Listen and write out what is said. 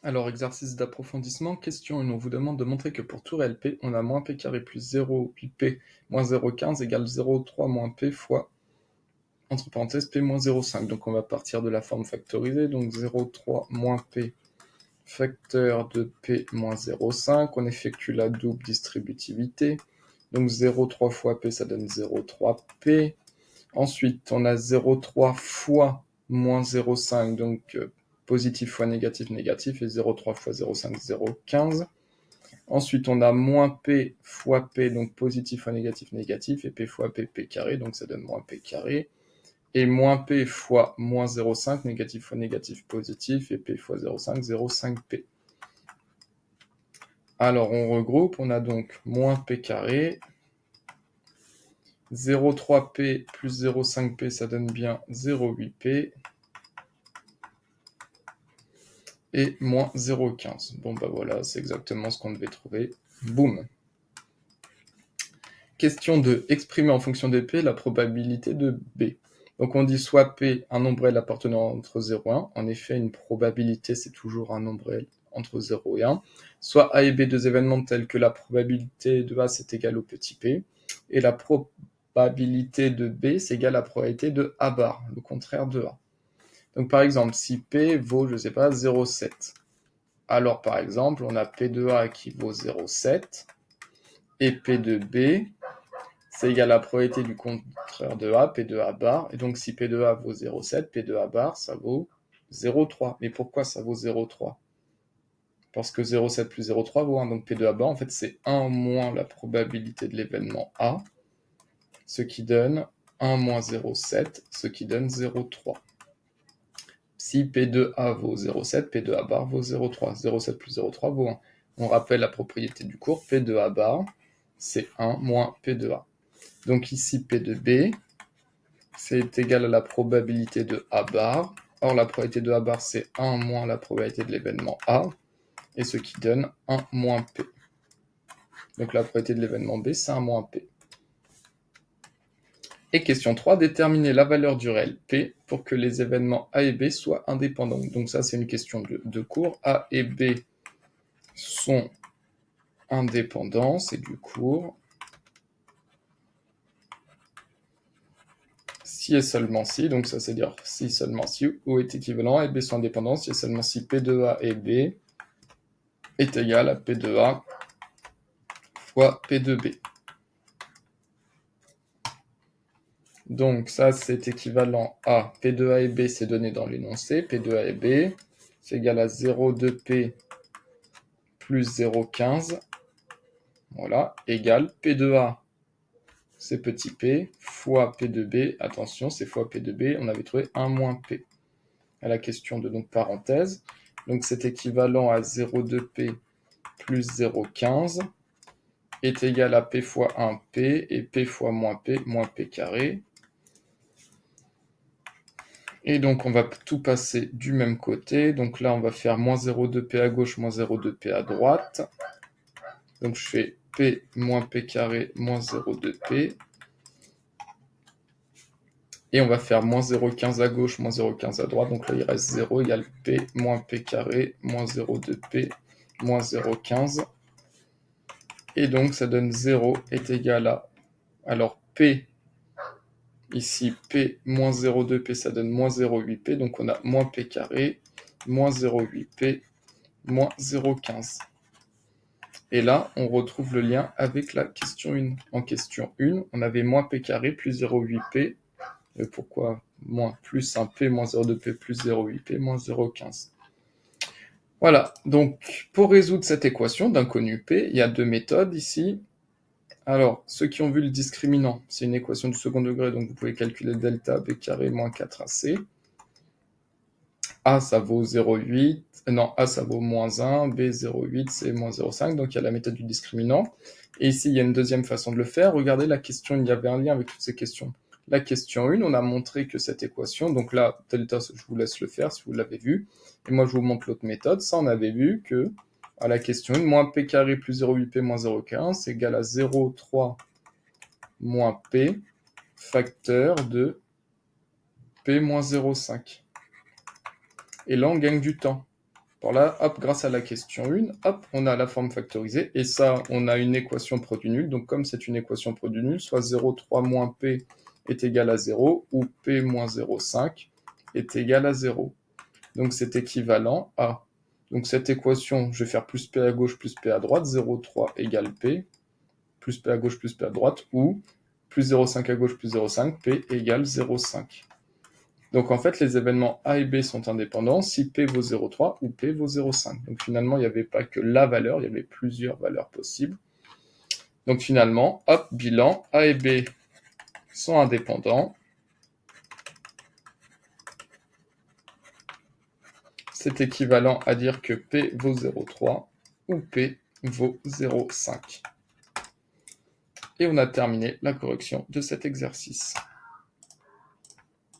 Alors, exercice d'approfondissement, question 1. On vous demande de montrer que pour tout réel P, on a moins P carré plus 0,8P moins 0,15 égale 0,3 moins P fois, entre parenthèses, P moins 0,5. Donc on va partir de la forme factorisée, donc 0,3 moins P facteur de P moins 0,5. On effectue la double distributivité. Donc 0,3 fois P, ça donne 0,3P. Ensuite, on a 0,3 fois moins 0,5, donc positif fois négatif, négatif, et 0,3 fois 0,5, 0,15. Ensuite, on a moins P fois P, donc positif fois négatif, négatif, et P fois P, P carré, donc ça donne moins P carré. Et moins P fois moins 0,5, négatif fois négatif, positif, et P fois 0,5, 0,5P. Alors, on regroupe, on a donc moins P carré, 0,3P plus 0,5P, ça donne bien 0,8P, et moins 0,15. Bon, bah voilà, c'est exactement ce qu'on devait trouver. Boum. Question 2. Exprimer en fonction de P la probabilité de B. Donc on dit soit P, un nombrel appartenant entre 0 et 1. En effet, une probabilité, c'est toujours un nombrel entre 0 et 1. Soit A et B, deux événements tels que la probabilité de A, c'est égal au petit p. Et la probabilité de B, c'est égal à la probabilité de A bar, le contraire de A. Donc par exemple, si P vaut, je ne sais pas, 0,7. Alors par exemple, on a P de A qui vaut 0,7. Et P de B, c'est égal à la probabilité du contraire de A, P de A bar. Et donc, si P de A vaut 0,7, P de A bar, ça vaut 0,3. Mais pourquoi ça vaut 0,3? Parce que 0,7 plus 0,3 vaut 1. Donc, P de A bar, en fait, c'est 1 moins la probabilité de l'événement A, ce qui donne 1 moins 0,7, ce qui donne 0,3. Si P de A vaut 0,7, P de A bar vaut 0,3. 0,7 plus 0,3 vaut 1. On rappelle la propriété du cours, P de A bar, c'est 1 moins P de A. Donc ici, P de B, c'est égal à la probabilité de A bar. Or, la probabilité de A bar, c'est 1 moins la probabilité de l'événement A, et ce qui donne 1 moins P. Donc la probabilité de l'événement B, c'est 1 moins P. Et question 3, déterminer la valeur du réel P pour que les événements A et B soient indépendants. Donc ça, c'est une question de cours. A et B sont indépendants, c'est du cours. Si et seulement si, donc ça c'est dire si seulement si, ou est équivalent, A et B sont indépendants, si et seulement si P de A et B est égal à P de A fois P de B. Donc ça c'est équivalent à P de A et B, c'est donné dans l'énoncé, P de A et B, c'est égal à 0,2P plus 0,15, voilà, égale P de A, c'est petit p, fois P de B, attention, c'est fois P de B, on avait trouvé 1 moins P. À la question de donc parenthèse, donc c'est équivalent à 0,2P plus 0,15 est égal à P fois 1P et P fois moins P carré. Et donc on va tout passer du même côté. Donc là on va faire moins 0,2P à gauche, moins 0,2P à droite. Donc je fais P moins P carré moins 0,2P. Et on va faire moins 0,15 à gauche, moins 0,15 à droite. Donc là il reste 0 égale P moins P carré moins 0,2P moins 0,15. Et donc ça donne 0 est égal à... Alors P, ici P moins 0,2P, ça donne moins 0,8P. Donc on a moins P carré moins 0,8P moins 0,15. Et là, on retrouve le lien avec la question 1. En question 1, on avait moins P carré plus 0,8P. Pourquoi moins plus 1P moins 0,2P plus 0,8P moins 0,15. Voilà, donc pour résoudre cette équation d'inconnu P, il y a deux méthodes ici. Alors, ceux qui ont vu le discriminant, c'est une équation du second degré, donc vous pouvez calculer delta B carré moins 4AC. A, ça vaut 0,8, non, A, ça vaut moins 1, B, 0,8, C, moins 0,5, donc il y a la méthode du discriminant. Et ici, il y a une deuxième façon de le faire. Regardez la question, il y avait un lien avec toutes ces questions. La question 1, on a montré que cette équation, donc là, delta, je vous laisse le faire si vous l'avez vu. Et moi, je vous montre l'autre méthode. Ça, on avait vu que, à la question 1, moins P carré plus 0,8P moins 0,15, c'est égal à 0,3 moins P facteur de P moins 0,5. Et là, on gagne du temps. Par là, hop, grâce à la question 1, hop, on a la forme factorisée, et ça, on a une équation produit nul. Donc comme c'est une équation produit nul, soit 0,3 moins P est égal à 0, ou P moins 0,5 est égal à 0. Donc c'est équivalent à... Donc cette équation, je vais faire plus P à gauche plus P à droite, 0,3 égale P, plus P à gauche plus P à droite, ou plus 0,5 à gauche plus 0,5, P égale 0,5. Donc en fait, les événements A et B sont indépendants si P vaut 0,3 ou P vaut 0,5. Donc finalement, il n'y avait pas que la valeur, il y avait plusieurs valeurs possibles. Donc finalement, hop, bilan, A et B sont indépendants. C'est équivalent à dire que P vaut 0,3 ou P vaut 0,5. Et on a terminé la correction de cet exercice.